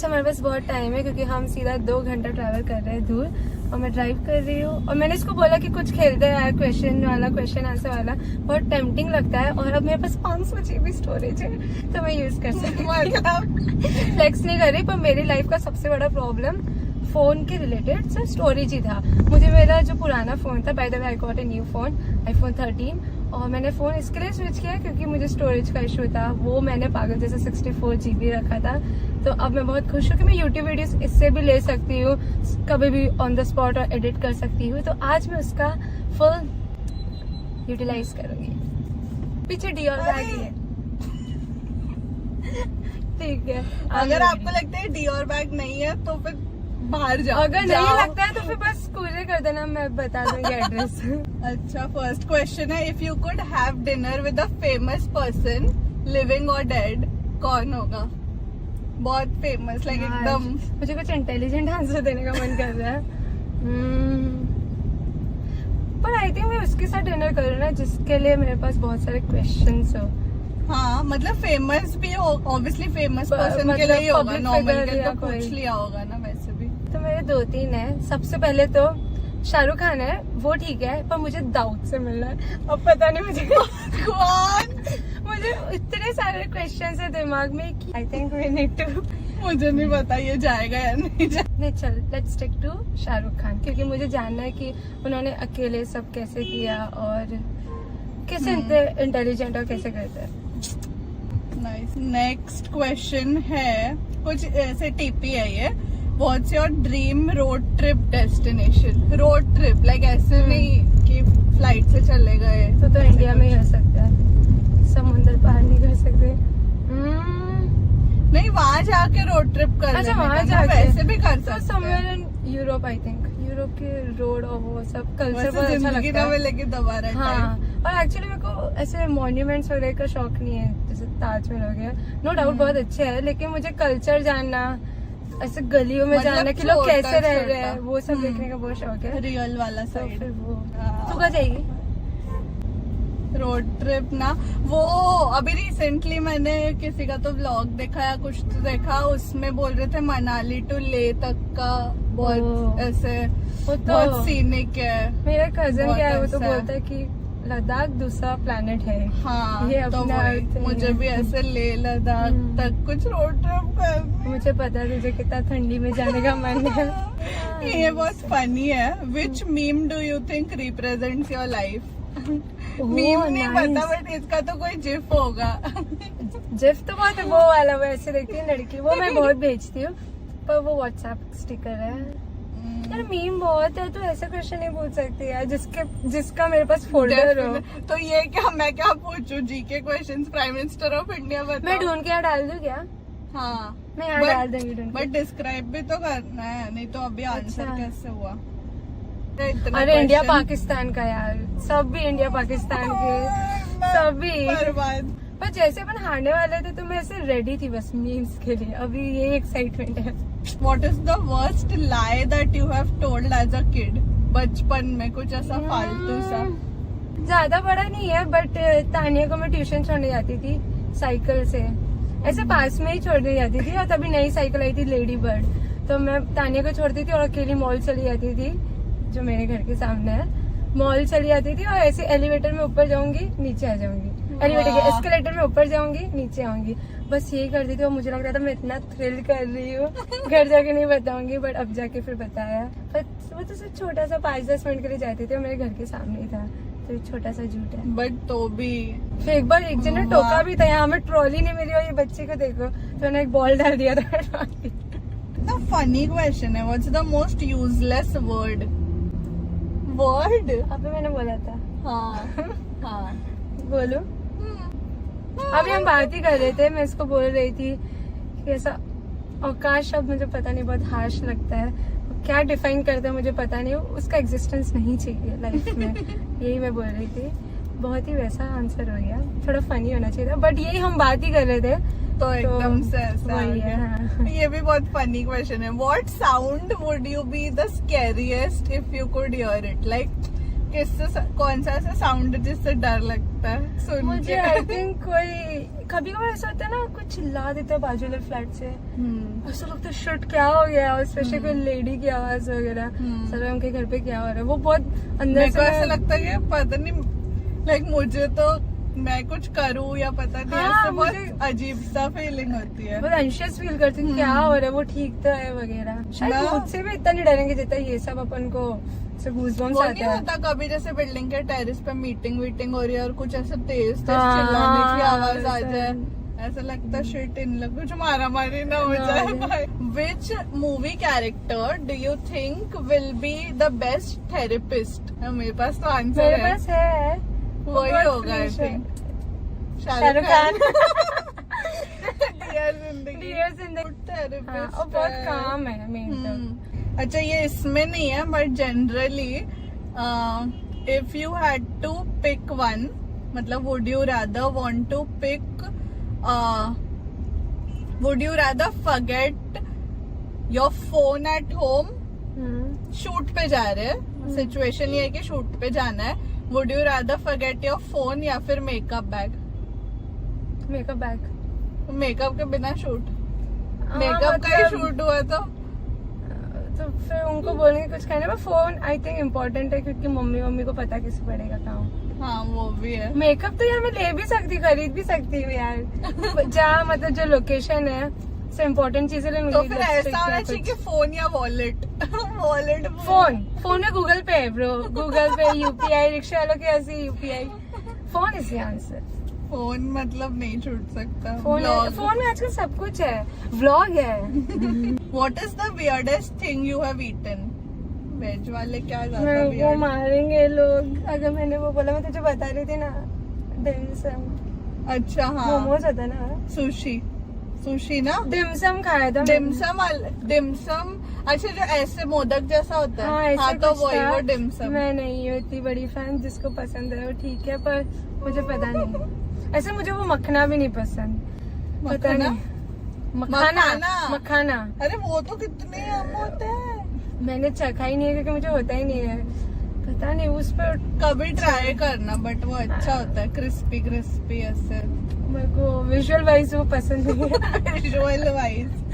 हमारे पास बहुत टाइम है क्योंकि हम सीधा 2 घंटा ट्रैवल कर रहे हैं दूर और मैं ड्राइव कर रही हूँ। और मैंने इसको बोला कि कुछ खेलते हैं यार, क्वेश्चन आंसर वाला बहुत टेम्पटिंग लगता है। और अब मेरे पास 500 GB स्टोरेज है तो मैं यूज कर सकती हूँ। फ्लेक्स नहीं कर रही, पर मेरी लाइफ का सबसे बड़ा प्रॉब्लम फोन के रिलेटेड सिर्फ स्टोरेज ही था। मुझे मेरा जो पुराना फोन था, by the way I got a new phone, iPhone 13, और मैंने फोन इसके लिए स्विच किया क्योंकि मुझे स्टोरेज का इशू था। वो मैंने पागल जैसे 64 GB रखा था। तो अब मैं बहुत खुश हूँ कि मैं यूट्यूब वीडियोस इससे भी ले सकती हूँ, कभी भी ऑन द स्पॉट और एडिट कर सकती हूँ। तो आज मैं उसका फुल यूटिलाइज करूंगी। पीछे डियोर बैग ही है। ठीक है, अगर आपको लगता है डियोर बैग नहीं है तो फिर बाहर जाओ। अगर नहीं लगता है तो फिर बस कूरियर कर देना, मैं बता दूंगी एड्रेस। अच्छा, फर्स्ट क्वेश्चन है, if you could have dinner with a famous person living और डेड, कौन होगा? बहुत फेमस, लाइक एकदम। मुझे कुछ इंटेलिजेंट आंसर देने का मन कर रहा है। पर आई थिंक मैं उसके साथ डिनर करूँ ना जिसके लिए मेरे पास बहुत सारे क्वेश्चंस हो। हाँ, मतलब फेमस भी हो, ऑब्वियसली फेमस पर्सन के लिए ही होगा, नॉर्मल के तो पूछ लिया होगा ना वैसे भी। तो मेरे 2-3 है। सबसे पहले तो शाहरुख खान है, वो ठीक है, पर मुझे दाऊद से मिलना है। अब पता नहीं मुझे कौन, मुझे इतने सारे क्वेश्चंस है दिमाग में कि I think we need to, मुझे नहीं पता ये जाएगा या नहीं जाएगा। नहीं, चल let's stick to Shahrukh Khan, क्योंकि मुझे जानना है कि उन्होंने अकेले सब कैसे किया और कैसे इंटेलिजेंट और कैसे करते हैं। नाइस। नेक्स्ट क्वेश्चन है, कुछ ऐसे टिपी है ये, what's your dream road trip destination? Road trip like ऐसे नहीं कि फ्लाइट से चले गए तो इंडिया में ही हो सकता है, समुद्र पार नहीं कर सकते। नहीं, वहाँ जाके रोड ट्रिप कर, अच्छा वहाँ जाके वैसे भी कर तो सकते somewhere in Europe, I think Europe के रोड और वो सब कल्चर बहुत अच्छा लगता है। लेके दोबारा हाँ, और एक्चुअली मेरे को ऐसे मॉन्यूमेंट्स वगैरह का शौक नहीं है, जैसे ताजमहल हो गया, नो डाउट बहुत अच्छे है, लेकिन मुझे कल्चर जानना, ऐसे गलियों में मतलब जानना कि लोग कैसे रह रहे हैं, वो सब देखने का बहुत शौक है। रियल वाला तो साइड। फिर वो तू कहाँ जाएगी? रोड ट्रिप ना, वो अभी रिसेंटली मैंने किसी का तो व्लॉग देखा या कुछ तो देखा, उसमें बोल रहे थे मनाली टू ले तक का बहुत ऐसे बहुत सीनिक है। मेरा कजन क्या है, वो तो अच्छा बोलता है कि लद्दाख दूसरा प्लेनेट है। हाँ, ये तो अपना मुझे भी ऐसे ले लद्दाख तक कुछ रोड ट्रिप कर। मुझे पता है तुझे कितना ठंडी में जाने का मन है। ये बहुत फनी है। Which meme do you think represents your life? Meme नहीं पता, बट इसका तो कोई जिफ होगा। जिफ तो बहुत है, वो वाला वो ऐसे देखती है लड़की, वो मैं बहुत भेजती हूँ, पर वो व्हाट्सएप स्टिकर है यार। मीम बहुत है, तो ऐसा क्वेश्चन नहीं पूछ सकती यार जिसका मेरे पास फोल्डर हो। तो ये क्या, मैं क्या पूछूं? GK questions, prime minister of India बताओ। मैं ढूंढ के यहाँ डाल दूँ क्या? हाँ, मैं यहाँ डाल दूंगी ढूंढ के। बट डिस्क्राइब भी तो करना है, नहीं तो अभी आंसर कैसे हुआ? अरे इंडिया पाकिस्तान का यार, सब भी इंडिया पाकिस्तान के, सब भी बर्बाद। पर जैसे अपन हारने वाले थे तो मैं ऐसे रेडी थी बस मीम्स के लिए, अभी ये एक्साइटमेंट है। What is the worst lie that you have told as a kid? बचपन में कुछ ऐसा फालतू सा। ज्यादा बड़ा नहीं है, बट तानिया को मैं ट्यूशन छोड़ने जाती थी साइकिल से, ऐसे पास में ही छोड़ने जाती थी, और तभी नई साइकिल आई थी लेडी बर्ड, तो मैं तानिया को छोड़ती थी और अकेली मॉल चली जाती थी, जो मेरे घर के सामने है। मॉल चली जाती थी और ऐसे एलिवेटर में ऊपर जाऊंगी नीचे आ जाऊंगी, एलिवेटर के एस्केलेटर में ऊपर जाऊंगी नीचे आऊंगी, बस यही करती थी। और मुझे लग रहा था मैं इतना थ्रिल कर रही हूँ, घर जाके नहीं बताऊंगी, बट अब जाके फिर बताया। पर वो तो सिर्फ छोटा सा 5-10 मिनट के लिए जाती थी और मेरे घर के सामने ही था, तो एक छोटा सा झूठ है। बट तो भी फिर एक बार एक जन ने टोका भी था, यहाँ हमें ट्रॉली नहीं मिली और ये बच्चे को देखो, तो मैंने एक बॉल डाल दिया था ट्रॉली। फनी क्वेश्चन है, what's the most useless word? Word अभी मैंने बोला था। हाँ हाँ, बोलो। अभी हम बात ही कर रहे थे, मैं इसको बोल रही थी कि ऐसा अवकाश शब्द मुझे पता नहीं, बहुत हार्श लगता है, क्या डिफाइन करता है मुझे पता नहीं, उसका एग्जिस्टेंस नहीं चाहिए लाइफ में। यही मैं बोल रही थी, बहुत ही वैसा आंसर हो गया, थोड़ा फनी होना चाहिए था, बट यही हम बात ही कर रहे थे तो एकदम से ऐसा आ वही गया। है। हाँ। ये भी बहुत फनी क्वेश्चन है। What sound would you be the scariest if you could hear it? Like किससे, कौन सा ऐसा साउंड जिससे डर लगता लगता है सुन मुझे के? आई थिंक कोई कभी कभार ऐसा होता है ना, कुछ चिल्ला देते हैं बाजू वाले फ्लैट से, ऐसा लगता है शिट क्या हो गया, स्पेशली कोई लेडी की आवाज वगैरह, सर उनके घर पे क्या हो रहा है, वो बहुत अंदर मेरे को से ऐसा लगता है कि पता नहीं, लाइक मुझे तो मैं कुछ करूँ या पता नहीं, हाँ, ऐसे मुझे- बहुत अजीब सा फीलिंग होती है। बहुत एंशियस फील करती हूँ, क्या हो रहा है, वो ठीक तो है वगैरह। शायद ना? खुद से भी इतना नहीं डरेंगे जितना ये सब अपन को गूज़बम्स वो आते नहीं हैं। होता कभी जैसे बिल्डिंग के टेरेस पे मीटिंग वीटिंग हो रही है और कुछ ऐसे तेज तेज हाँ, चिल्लाने की आवाज आ ऐसा। जाए, ऐसा लगता है शिट इन लोग कुछ मारा मारी ना हो ना जाए हो भाई। Which movie character do you think will be the best therapist? मेरे पास तो आंसर मेरे है, पास है, वही बहुत होगा आई cliche है। थिंक शाहरुख खान। डियर जिंदगी, डियर जिंदगी। Good हाँ, therapist और बहुत है। काम है मेन तो। अच्छा ये इसमें नहीं है but generally if you had to pick one, मतलब would you rather want to pick, would you rather forget your phone at home, shoot पे जा रहे हैं, सिचुएशन ये है कि शूट पे जाना है, would you rather forget your phone या फिर makeup bag? Makeup bag. Makeup के बिना शूट, हाँ, मेकअप का ही मतलब- शूट हुआ तो फिर उनको बोलेंगे कुछ कहने में, फोन आई थिंक इम्पोर्टेंट है क्योंकि मम्मी को पता कैसे पड़ेगा काम। हाँ वो भी है। मेकअप तो यार मैं ले भी सकती हूँ, खरीद भी सकती हूँ यार। जहाँ मतलब जो लोकेशन है से इम्पोर्टेंट चीजें ले तो फिर ऐसा होना चाहिए कि फोन या वॉलेट वॉलेट फोन में गूगल पे है ब्रो, गूगल पे यूपीआई, रिक्शा वालों के ऐसे UPI, phone is the answer. Phone मतलब नहीं छूट सकता। फोन में आजकल सब कुछ है, व्लॉग है। What is the weirdest thing you have eaten? Veg वाले क्या ज्यादा मेरे को वियर्ड? मारेंगे लोग अगर मैंने वो बोला। मैं तुझे बता रही थी ना, डिमसम अच्छा हाँ, मोमोज होता है ना, सुशी, सुशी ना, डिमसम खाया था। डिमसम। अच्छा जो ऐसे मोदक जैसा होता है, हाँ, ऐसे हाँ तो कुछ वही था। वो डिमसम। मैं नहीं हूँ इतनी बड़ी फैन, जिसको पसंद है वो ठीक है, पर मुझे पता नहीं। ऐसे मुझे वो मखना भी नहीं पसंद, पता मखना? नहीं। मखाना। मखाना अरे वो तो कितने यम होते हैं। मैंने चखा ही नहीं है क्योंकि मुझे होता ही नहीं है, पता नहीं उस पर। कभी ट्राई करना, बट वो अच्छा होता है, क्रिस्पी क्रिस्पी ऐसे। मेरे को विजुअल वाइज वो पसंद नहीं है। Visual wise.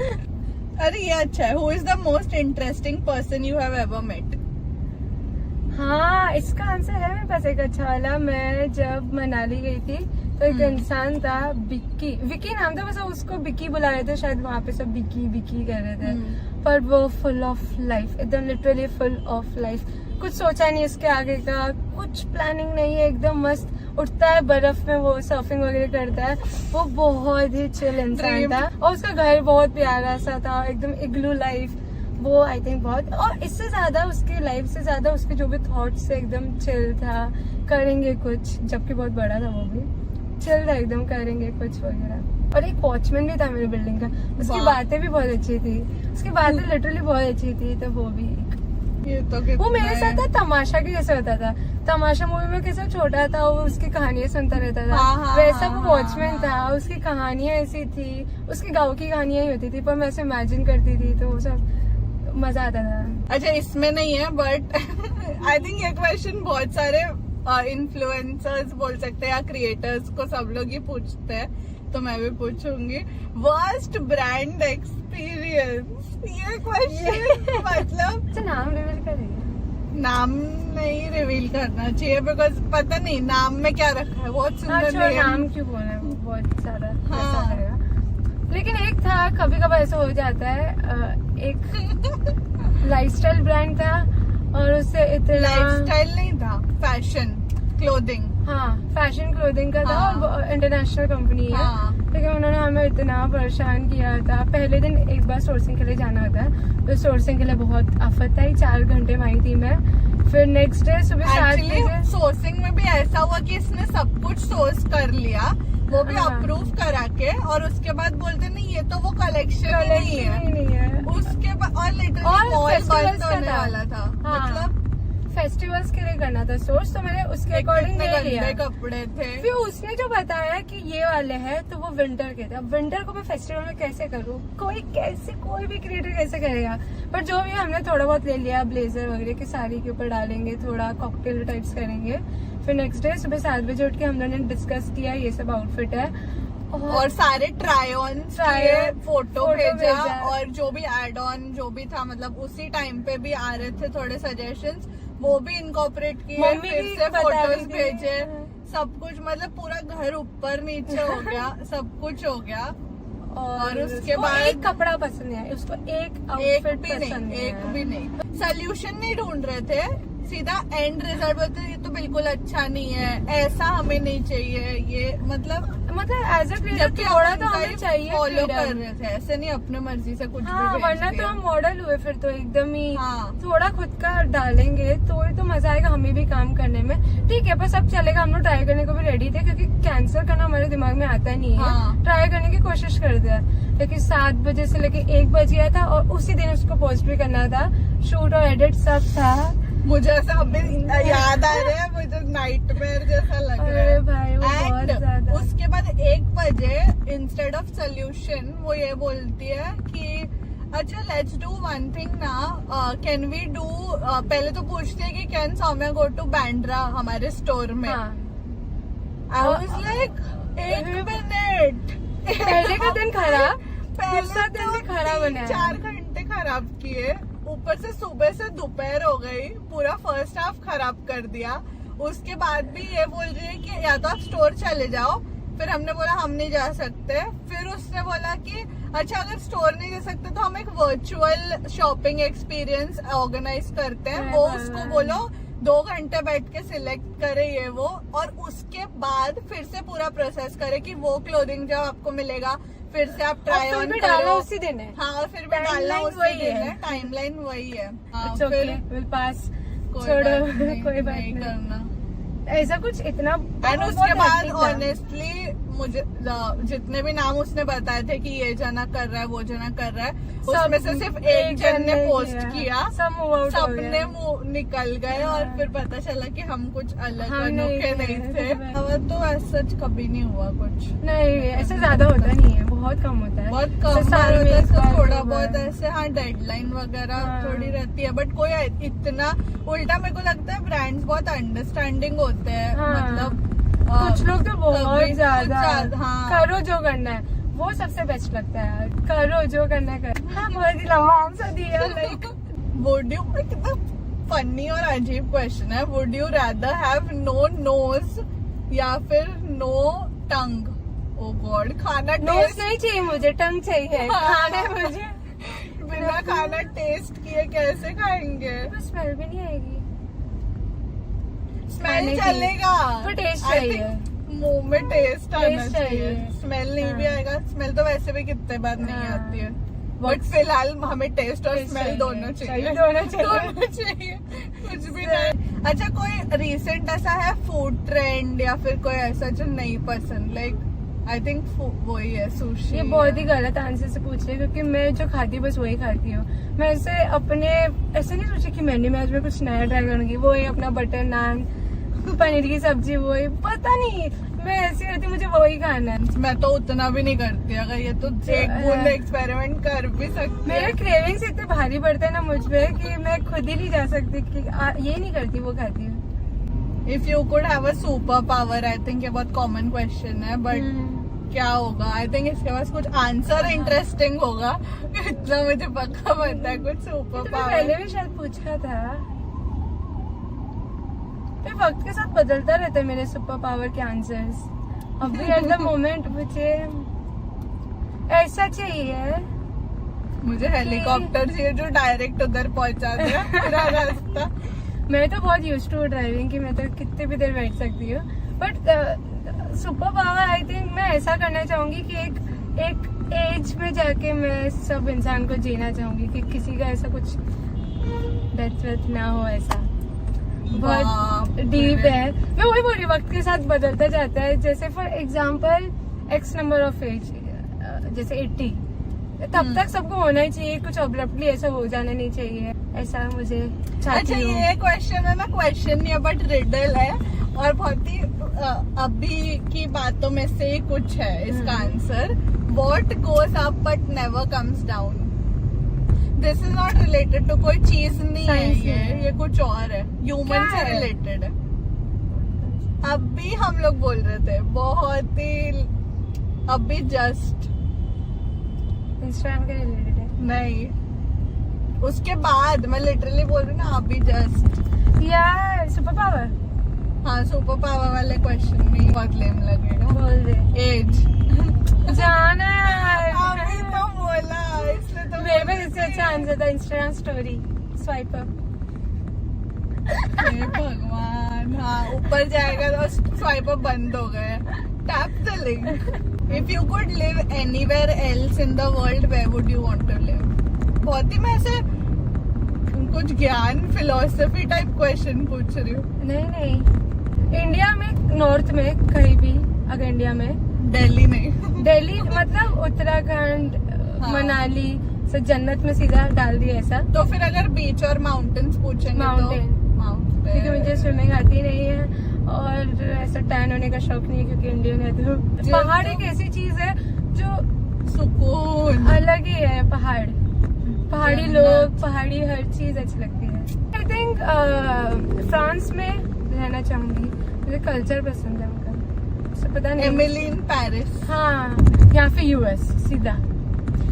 अरे ये अच्छा है। Who is the most interesting person you have ever met? हाँ, इसका आंसर है मेरे पास एक अच्छा वाला। मैं जब मनाली गई थी तो एक इंसान था, विकी नाम था, बस उसको बिकी बुला रहे थे, शायद वहाँ पे सब बिकी कर रहे थे। पर वो फुल ऑफ लाइफ, एकदम लिटरली फुल ऑफ लाइफ। कुछ सोचा नहीं इसके आगे का, कुछ प्लानिंग नहीं है, एकदम मस्त उठता है बर्फ में, वो सर्फिंग वगैरह करता है। वो बहुत ही चिल इंसान था और उसका घर बहुत प्यारा सा था, एकदम इग्लू लाइफ। वो आई थिंक बहुत, और इससे ज्यादा उसकी लाइफ से ज्यादा उसके जो भी थॉट्स से एकदम चिल था, करेंगे कुछ, जबकि बहुत बड़ा था वो भी चिल था एकदम, करेंगे कुछ वगैरह। और एक वॉचमैन भी था मेरी बिल्डिंग का, उसकी बातें भी बहुत अच्छी थी, उसकी बातें लिटरली बहुत अच्छी थी। तो वो भी ये तो वो मेरे साथ था, तमाशा के जैसे होता था। तमाशा मूवी में कैसा छोटा था, वो उसकी कहानियां सुनता रहता था, हाँ, वैसा हाँ, वो वॉचमैन था। उसकी कहानियां ऐसी थी, उसके गाँव की कहानियां ही होती थी, पर मैं ऐसे इमेजिन करती थी तो वो सब मजा आता था। अच्छा इसमें नहीं है बट आई थिंक ये क्वेश्चन बहुत सारे इन्फ्लुएंसर्स बोल सकते हैं या क्रिएटर्स को सब लोग ही पूछते हैं, तो मैं भी पूछूंगी। वर्स्ट ब्रांड एक्सपीरियंस, ये क्वेश्चन मतलब अच्छा, नाम रिवील करेंगे? नाम नहीं रिवील करना चाहिए बिकॉज पता नहीं नाम में क्या रखा है, बहुत सुंदर अच्छा, name। नाम क्यों बोलना है, वो बहुत सारा हाँ। पैसा लगेगा। लेकिन एक था, कभी कभार ऐसा हो जाता है, एक लाइफस्टाइल ब्रांड था और उससे इतना लाइफस्टाइल नहीं था, फैशन क्लोथिंग। हाँ, फैशन क्लोथिंग का था, हाँ। और इंटरनेशनल कंपनी है। हाँ। लेकिन उन्होंने हमें इतना परेशान किया था। पहले दिन एक बार सोर्सिंग के लिए जाना होता है, तो सोर्सिंग के लिए बहुत आफत आई, 4 घंटे वहीं थी मैं। फिर नेक्स्ट डे सुबह 7 बजे सोर्सिंग में भी ऐसा हुआ कि इसने सब कुछ सोर्स कर लिया, वो भी हाँ। अप्रूव करा के, और उसके बाद बोलते नहीं ये तो वो कलेक्शन ही नहीं है। नहीं है। उसके बाद और लिटरली और मॉल festivals बंद का होने था। वाला था, हाँ। मतलब फेस्टिवल्स के लिए करना था सोर्स, तो मैंने उसके अकॉर्डिंग ले लिया। गंदे कपड़े थे। फिर उसने जो बताया कि ये वाले हैं तो वो विंटर के थे। अब विंटर को मैं फेस्टिवल में कैसे करूँ, कोई भी क्रिएटर कैसे करेगा। पर जो भी हमने थोड़ा बहुत ले लिया, ब्लेजर वगैरह की साड़ी के ऊपर डालेंगे, थोड़ा कॉकटेल टाइप्स करेंगे। फिर नेक्स्ट डे सुबह 7 बजे उठ के हम लोगों ने डिस्कस किया ये सब आउटफिट है और सारे ट्राई ऑन फोटो भेजा और जो भी एड ऑन जो भी था, मतलब उसी टाइम पे भी आ रहे थे थोड़े सजेशंस, वो भी इनकॉर्पोरेट किए। मम्मी फिर भी से बता फोटोज रही थी। भेजे, सब कुछ, मतलब पूरा घर ऊपर नीचे हो गया, सब कुछ हो गया। और उसके बाद एक कपड़ा पसंद नहीं आया उसको, एक आउटफिट पसंद नहीं, एक भी नहीं। सोल्यूशन नहीं ढूंढ रहे थे, सीधा एंड रिजल्ट बोलते ये तो बिल्कुल अच्छा नहीं है, ऐसा हमें नहीं चाहिए, ये मतलब एज अ क्रिएटर थोड़ा तो हमें चाहिए फॉलो कर freedom। रहे थे, ऐसे नहीं अपने मर्जी से कुछ हाँ, भी भेज वरना तो दिया। हम मॉडल हुए फिर तो एकदम ही। हाँ। थोड़ा खुद का डालेंगे तो मजा आएगा हमें भी काम करने में। ठीक है, पर सब चलेगा, हम लोग ट्राई करने को भी रेडी थे क्योंकि कैंसिल करना हमारे दिमाग में आता नहीं है। हाँ। ट्राई करने की कोशिश करते हैं, लेकिन 7 बजे से लेके 1 बज गया था और उसी दिन उसको पोस्ट भी करना था, शूट और एडिट सब था। मुझे ऐसा अभी याद आ रहा है, मुझे नाइटमेयर जैसा लग रहा अरे है। भाई वो बहुत And ज्यादा। उसके बाद 1 बजे इंस्टेड ऑफ सोल्यूशन वो ये बोलती है कि अच्छा लेट्स डू वन थिंग ना, कैन वी डू, पहले तो पूछते हैं कि can Saumya go to Bandra हमारे स्टोर में। हाँ। आई वाज लाइक 1 मिनट, पहले का दिन खराब, पहले दूसरा दिन भी खराब तो बनाया। 4 घंटे खराब किए, ऊपर से सुबह से दोपहर हो गई, पूरा फर्स्ट हाफ खराब कर दिया। उसके बाद भी ये बोल रही है कि या तो आप स्टोर चले जाओ, फिर हमने बोला हम नहीं जा सकते। फिर उसने बोला कि अच्छा अगर स्टोर नहीं जा सकते तो हम एक वर्चुअल शॉपिंग एक्सपीरियंस ऑर्गेनाइज करते हैं, वो उसको बोलो 2 घंटे बैठ के सिलेक्ट करे ये वो, और उसके बाद फिर से पूरा प्रोसेस करे कि वो क्लोथिंग जब आपको मिलेगा फिर से आप ट्राई ऑन करो। उसी दिन है। हाँ, और फिर भी डालना उसी दिन है, टाइमलाइन वही है। हाँ, It's okay, we'll pass। छोड़ो, कोई बात नहीं करना। ऐसा कुछ इतना। एंड उसके बाद ऑनेस्टली मुझे जितने भी नाम उसने बताए थे कि ये जना कर रहा है वो जना कर रहा है, उसमें से सिर्फ एक जन ने पोस्ट किया, सबने मुंह निकल गए और फिर पता चला कि हम कुछ अलग अनोखे नहीं थे। अब तो ऐसा कभी नहीं हुआ कुछ, नहीं ऐसा ज्यादा होता नहीं है, बहुत कम होता है, बहुत कम साल में होता है। एक बार, थोड़ा दो बहुत बार। ऐसे हाँ डेडलाइन वगैरह हाँ। थोड़ी रहती है, बट कोई इतना उल्टा मेरे को लगता है ब्रांड्स बहुत अंडरस्टैंडिंग होते हैं। हाँ। मतलब कुछ लोग तो बहुत ज्यादा हाँ। करो जो करना है, वो सबसे बेस्ट लगता है यार, करो जो करना है कर। हाँ, बहुत ही लंबा आंसर दिया लाइक। वुड यू, कितना फनी और अजीब क्वेश्चन है, would you rather have no nose या फिर नो टंग? ओ गॉड, खाना नोज नहीं चाहिए मुझे, टंग चाहिए, खाना है मुझे। बिना खाना टेस्ट किए कैसे खाएंगे? स्मेल भी नहीं आएगी, स्मेल चलेगा पर टेस्ट I चाहिए। think मुंह में टेस्ट आना Taste चाहिए, चाहिए। स्मेल नहीं भी हाँ। आएगा। स्मेल तो वैसे भी कितने बार नहीं हाँ। आती है, बट फिलहाल हमें टेस्ट और Taste स्मेल चाहिए। दोनों चाहिए, दोनों चाहिए। दोनों चाहिए, कुछ भी नहीं। अच्छा, कोई रिसेंट ऐसा है फूड ट्रेंड या फिर कोई ऐसा जो नहीं पसंद? लाइक आई थिंक वही है सुशी। ये बहुत ही गलत आंसर से पूछ रहे हैं क्योंकि मैं जो खाती हूँ बस वही खाती हूँ। मैं ऐसे अपने ऐसे नहीं सोची कि मेन्यू में आज मैं कुछ नया ट्राई करूंगी, वही अपना बटर नान, पनीर की सब्जी, वही पता नहीं, मैं ऐसी रहती हूँ, मुझे वही खाना है। मैं तो उतना भी नहीं करती, अगर ये तो एक बूंद एक्सपेरिमेंट कर भी सकती मेरे है। क्रेविंग्स इतने भारी पड़ते हैं ना मुझ पे कि मैं खुद ही नहीं जा सकती कि ये नहीं करती वो खाती हूँ। If you could have a super power, I think ये बहुत कॉमन क्वेश्चन है, बट क्या होगा? आई थिंक इसके पास कुछ आंसर इंटरेस्टिंग होगा, इतना मुझे पक्का पता है। कुछ सुपर तो पावर पहले भी शायद पूछा था, फिर वक्त के साथ बदलता रहता है मेरे सुपर पावर के आंसर्स। अभी एट द मोमेंट मुझे ऐसा चाहिए, मुझे हेलीकॉप्टर चाहिए जो डायरेक्ट उधर पहुंचा दे पूरा रास्ता। मैं तो बहुत यूज टू ड्राइविंग की, मैं तो कितनी भी देर बैठ सकती हूँ, but super power I think मैं ऐसा करना चाहूंगी कि एक एज में जाके मैं सब इंसान को जीना चाहूंगी कि किसी का ऐसा कुछ डेथ वेथ ना हो, ऐसा बहुत डीप है। मैं वही बोल रही हूँ, वक्त के साथ बदलता जाता है। जैसे for example X number of age, जैसे 80, तब तक सबको होना ही चाहिए, कुछ अब्रप्टली ऐसा हो जाना नहीं चाहिए, ऐसा मुझे चाहती अच्छा हूँ। ये क्वेश्चन है ना, क्वेश्चन नहीं है बट रिडल है और बहुत ही अभी की बातों में से ही कुछ है इसका answer. What goes up but never comes down. This is not related to कोई चीज नहीं है, Science है। ये कुछ और है, ह्यूमन से क्या है? रिलेटेड है। अभी हम लोग बोल रहे थे बहुत ही अभी जस्ट इंस्टाग्राम के रिलेटेड है नहीं, उसके बाद मैं लिटरली बोल रही हूँ ना अभी जस्ट। यार, सुपर पावर हाँ सुपर पावर वाले क्वेश्चन में बहुत लेम लगेगा। बोल दे। एज जाना यार, अभी तो बोला इसलिए तो मेरे पास इससे अच्छा आंसर था, इंस्टाग्राम स्टोरी स्वाइप अप। हे भगवान, हाँ ऊपर जाएगा तो स्वाइप अप बंद हो गए। Tap the link. If you could live anywhere else in the world where would you want to live. बहुत ही मैं ऐसे कुछ ज्ञान फिलोसफी टाइप क्वेश्चन पूछ रही हूँ। नहीं, इंडिया में नॉर्थ में कहीं भी, अगर इंडिया में दिल्ली नहीं। दिल्ली मतलब उत्तराखंड, हाँ। मनाली से जन्नत में सीधा डाल दिया ऐसा। तो फिर अगर बीच और माउंटेन्स पूछेंगे Mountain. तो माउंटेन, क्योंकि मुझे स्विमिंग आती नहीं है और ऐसा टैन होने का शौक नहीं है क्योंकि इंडियन है। तो पहाड़ एक ऐसी चीज है जो सुकून। अलग ही है। पहाड़ी लोग, पहाड़ी हर चीज अच्छी लगती है। आई थिंक फ्रांस में रहना चाहूंगी, मुझे कल्चर पसंद है उनका, पता नहीं। Emily in Paris. हाँ, या फिर यूएस सीधा।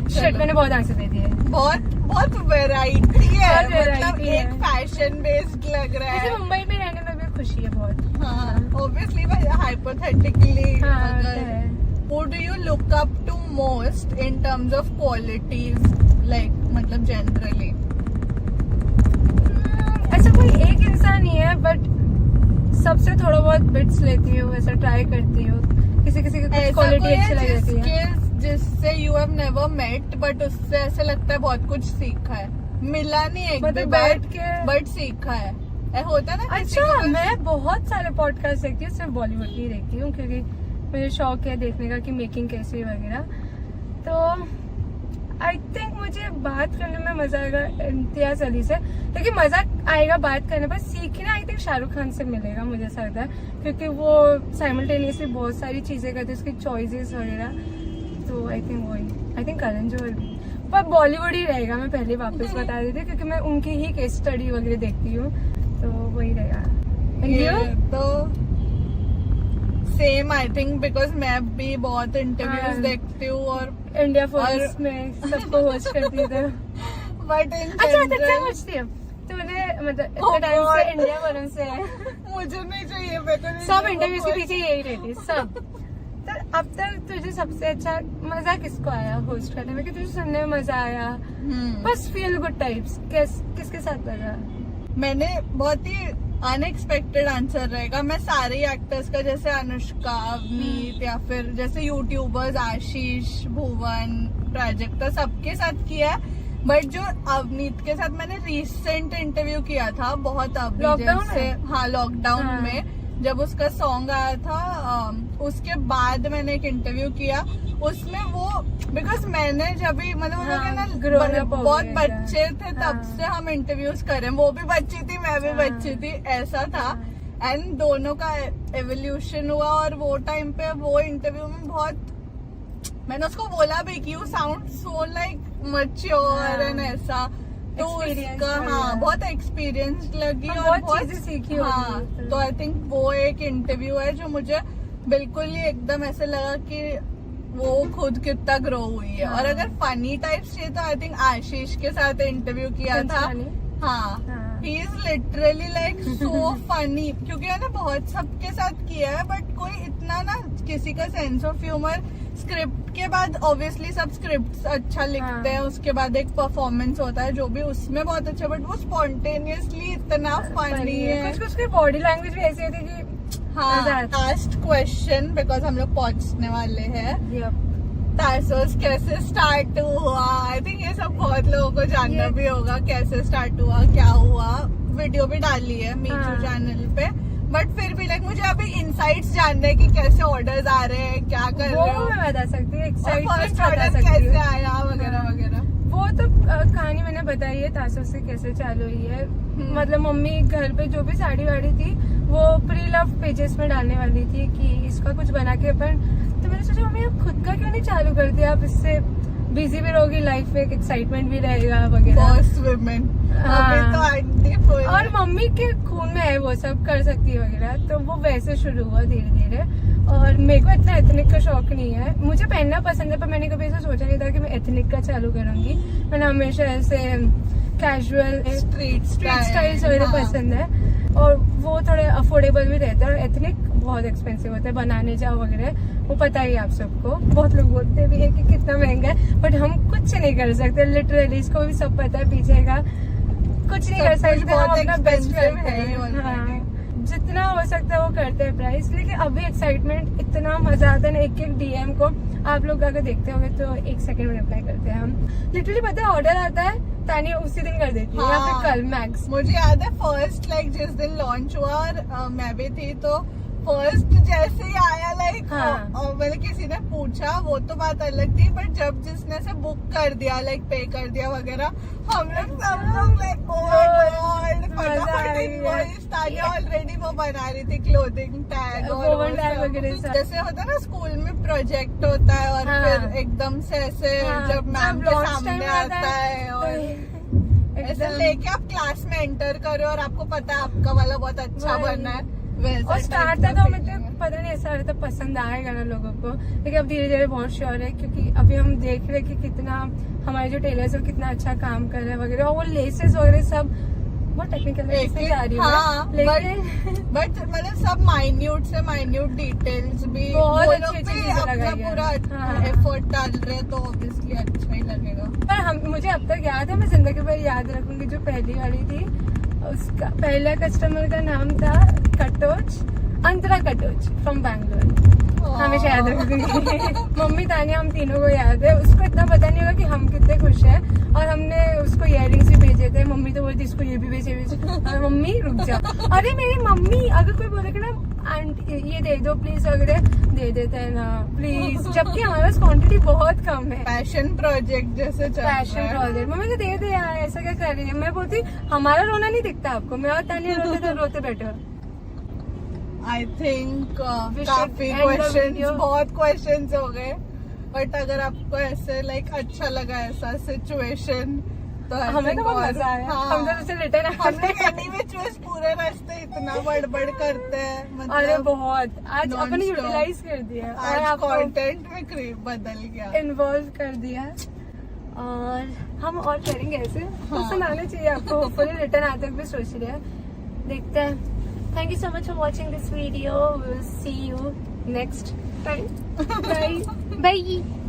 शिट, मैंने बहुत आंसर दे दिए। बहुत बहुत वैरायटी है, बहुत मतलब variety एक है। फैशन बेस्ड लग रहा मुझे है। मुंबई में रहने में भी खुशी है बहुत। हाँ ऑब्वियसली हाइपोथेटिकली हाँ, वो तो है। who do you look up to most in terms of qualities, like मतलब generally? ऐसा कोई एक इंसान नहीं है, बट सबसे थोड़ा बहुत बिट्स लेती हूँ, ऐसा ट्राई करती हूँ। किसी किसी की कुछ ऐसा क्वालिटी कोई अच्छी है लग जाती है। जिससे you have never met but उससे ऐसे लगता है बहुत कुछ सीखा है, मिला नहीं एक भी मतलब बार बैठ के- बट सीखा है। होता ना किसी अच्छा, को- मैं बहुत सारे पॉडकास्ट देखती हूँ, सिर्फ बॉलीवुड की देखती हूँ क्योंकि मुझे शौक है देखने का कि मेकिंग कैसी है वगैरह। तो आई थिंक मुझे बात करने में मजा आएगा इम्तियाज अली से, लेकिन मजा आएगा बात करने पर। सीखना आई थिंक शाहरुख खान से मिलेगा, मुझे ऐसा लगता है, क्योंकि वो साइमल्टेनियसली बहुत सारी चीजें करते हैं, उसकी चॉइसेस वगैरह। तो आई थिंक वही, आई थिंक करण जौहर भी, पर बॉलीवुड ही रहेगा। मैं पहले वापस बता देती हूँ क्योंकि मैं उनकी ही केस स्टडी वगैरह देखती हूँ, तो वही रहेगा। ये You? तो सेम आई थिंक, बिकॉज मैं भी बहुत इंटरव्यूज हाँ। देखती हूँ और इंडिया फर्स्ट में सबको होस्ट करती थी। बट इन अच्छा, तुझसे पूछती हूँ, तूने मतलब Oh इतने टाइम से God. इंडिया फॉरम से है, मुझे नहीं चाहिए, मेरे को नहीं सब चाहिए इंटरव्यूज के वो पीछे यही रहती सब। तो अब तक तुझे सबसे अच्छा मजा किसको आया होस्ट करने में, कि तुझे सुनने में मजा आया, हम्म। बस फील गुड टाइप्स किसके साथ लगा? मैंने बहुत ही अनएक्सपेक्टेड आंसर रहेगा। मैं सारे एक्टर्स का, जैसे अनुष्का, अवनीत, या फिर जैसे यूट्यूबर्स आशीष, भुवन, प्राजक्ता, सबके साथ किया है। बट जो अवनीत के साथ मैंने रिसेंट इंटरव्यू किया था, बहुत अभी लॉकडाउन जैसे, में? हाँ लॉकडाउन हाँ। में जब उसका सॉन्ग आया था, उसके बाद मैंने एक इंटरव्यू किया। उसमें वो, बिकॉज मैंने जब भी मतलब वो लोग है हाँ, ना grown up हो बहुत गया था। बच्चे थे तब हाँ। से हम इंटरव्यूज करें, वो भी बच्ची थी मैं भी हाँ। बच्ची थी, ऐसा था। एंड दोनों का एवोल्यूशन हुआ और वो टाइम पे वो इंटरव्यू में बहुत, मैंने उसको बोला भी कि you sound so like mature and ऐसा, तो Experience उसका वगैरह। हाँ बहुत एक्सपीरियंस लगी हाँ, और बहुत चीजें सीखी होगी। हाँ, तो आई थिंक वो एक इंटरव्यू है जो मुझे बिल्कुल ही एकदम ऐसे लगा कि वो खुद कितना ग्रो हुई है। हाँ। और अगर फनी टाइप से तो आई थिंक आशीष के साथ इंटरव्यू किया था। संसानी? हाँ, हाँ। He is literally like so funny, क्योंकि है ना बहुत सबके साथ किया है बट कोई इतना ना, किसी का सेंस ऑफ ह्यूमर, स्क्रिप्ट के बाद ऑब्वियसली सब स्क्रिप्ट अच्छा लिखते हैं, उसके बाद एक परफॉर्मेंस होता है जो भी उसमें बहुत अच्छा, बट वो स्पॉन्टेनियसली इतना फनी है। कुछ कुछ की बॉडी लैंग्वेज भी ऐसी होती है कि हाँ, मजा आता है। लास्ट क्वेश्चन, बिकॉज हम लोग पहुंचने वाले हैं। Yep. तारसोस कैसे स्टार्ट हुआ? आई थिंक ये सब बहुत लोगों को जानना भी होगा, कैसे स्टार्ट हुआ, क्या हुआ। वीडियो भी डाली है मीचू हाँ। चैनल पे, बट फिर भी लाइक मुझे अभी इनसाइट्स जानने हैं कि कैसे ऑर्डर्स आ रहे हैं, क्या कर वो रहे हो, मैं बता सकती हूँ, एक्साइटमेंट फर्स्ट बता ऑर्डर सकती कैसे हूँ। आया वगैरह वगैरह। वो तो कहानी मैंने बताई है तासो से कैसे चालू हुई है। मतलब मम्मी घर पे जो भी साड़ी वाड़ी थी वो प्री लव पेजेस में डालने वाली थी कि इसका कुछ बना के अपन, तो मैंने सोचा मम्मी आप खुद का क्यों नहीं चालू कर दिया, आप इससे बिजी भी रहोगी लाइफ में, एक्साइटमेंट भी रहेगा वगैरह। बॉस वुमेन अभी तो आंटी फुल। और मम्मी के खून में है, वो सब कर सकती है वगैरह, तो वो वैसे शुरू हुआ धीरे धीरे। और मेरे को इतना एथनिक का शौक नहीं है, मुझे पहनना पसंद है पर मैंने कभी ऐसा सोचा नहीं था कि मैं एथनिक का चालू करूंगी। मैंने हमेशा ऐसे कैजुअल स्ट्रीट स्टाइल्स वगैरह पसंद है, और वो थोड़े अफोर्डेबल भी रहते हैं। और एथनिक बहुत एक्सपेंसिव होता है, बनाने जाओ वगैरह, वो पता ही है आप सबको। बहुत लोग बोलते भी है कि कितना महंगा है, बट हम कुछ नहीं कर सकते लिटरली, इसको भी सब पता है पीछे का, कुछ नहीं कर सकते, हम अपना बेस्ट करते हैं। जितना हो सकता है वो करते हैं प्राइस। लेकिन अभी एक्साइटमेंट इतना मजा आता है ना, एक एक डीएम को आप लोग अगर देखते होंगे तो 1 सेकंड में रिप्लाई करते हैं हम। लिटरली पता है ऑर्डर आता है, तानिया उसी दिन कर देती है, या फिर कल मैक्स। मुझे याद है फर्स्ट लाइक जिस दिन लॉन्च हुआ और मैं भी थी, तो फर्स्ट जैसे ही आया लाइक मतलब किसी ने पूछा, वो तो बात अलग थी, बट जब जिसने से बुक कर दिया लाइक पे कर दिया वगैरह, हम लोग सब लोग लाइक ऑलरेडी वो बना रही थी क्लोथिंग टैग और जैसे होता है ना स्कूल में प्रोजेक्ट होता है और फिर एकदम से ऐसे जब मैम के सामने आता है और ऐसे लेके आप क्लास में एंटर करो और आपको पता है आपका वाला बहुत अच्छा बनना है। और स्टार्ट था तो मतलब पता नहीं ऐसा रहता पसंद आएगा ना लोगों को, लेकिन अब धीरे धीरे बहुत श्योर है, क्योंकि अभी हम देख रहे हैं कि कितना हमारे जो टेलर्स है कितना अच्छा काम कर रहे हैं वगैरह, और वो लेसेस वगैरह सब बहुत टेक्निकल जा रही है, लेकिन बट मतलब सब माइन्यूट से माइन्यूट डिटेल्स भी बहुत अच्छी चीजें लगाई है, पूरा एफर्ट डाल रहे हैं, तो ऑब्वियसली अच्छा ही लगेगा। पर हम मुझे अब तक याद है, मैं जिंदगी भर याद रखूंगी, जो पहली वाली थी उसका पहला कस्टमर का नाम था कटोच, अंतरा कटोच फ्रॉम बैंगलोर, हमेशा याद रखूंगी। मम्मी तानिया हम तीनों को याद है, उसको इतना पता नहीं होगा कि हम कितने खुश हैं, और हमने उसको इयररिंग्स भी भेजे थे। मम्मी तो बोलती इसको ये भी भेजे, मम्मी रुक जा, अरे मेरी मम्मी अगर कोई बोले ना आंटी ये दे दो प्लीज वगैरह, दे देते हैं ना प्लीज, जबकि हमारे पास क्वांटिटी बहुत कम है। पैशन प्रोजेक्ट जैसे पैशन प्रोजेक्ट, मम्मी तो दे दे यार, ऐसा क्या कर रही है। मैं बोलती हमारा रोना नहीं दिखता आपको, मैं और तानिया रोते तो रोते बैठे। आई थिंक काफी क्वेश्चंस, बहुत क्वेश्चंस हो गए, बट अगर आपको ऐसे लाइक अच्छा लगा ऐसा सिचुएशन तो हमें तो बहुत मजा आया। हम तो जैसे रिटर्न पूरे रास्ते इतना बड़बड़ करते हैं, मतलब अरे बहुत, आज अपने यूटिलाइज कर दिया, आज कंटेंट में क्रीप बदल गया, इन्वॉल्व कर दिया, और हम और करेंगे ऐसे। पसंद आना चाहिए आपको, होपफुली रिटर्न आते हुए सोच रहे हैं, देखते हैं। Thank you so much for watching this video. We'll see you next time. Bye. Bye.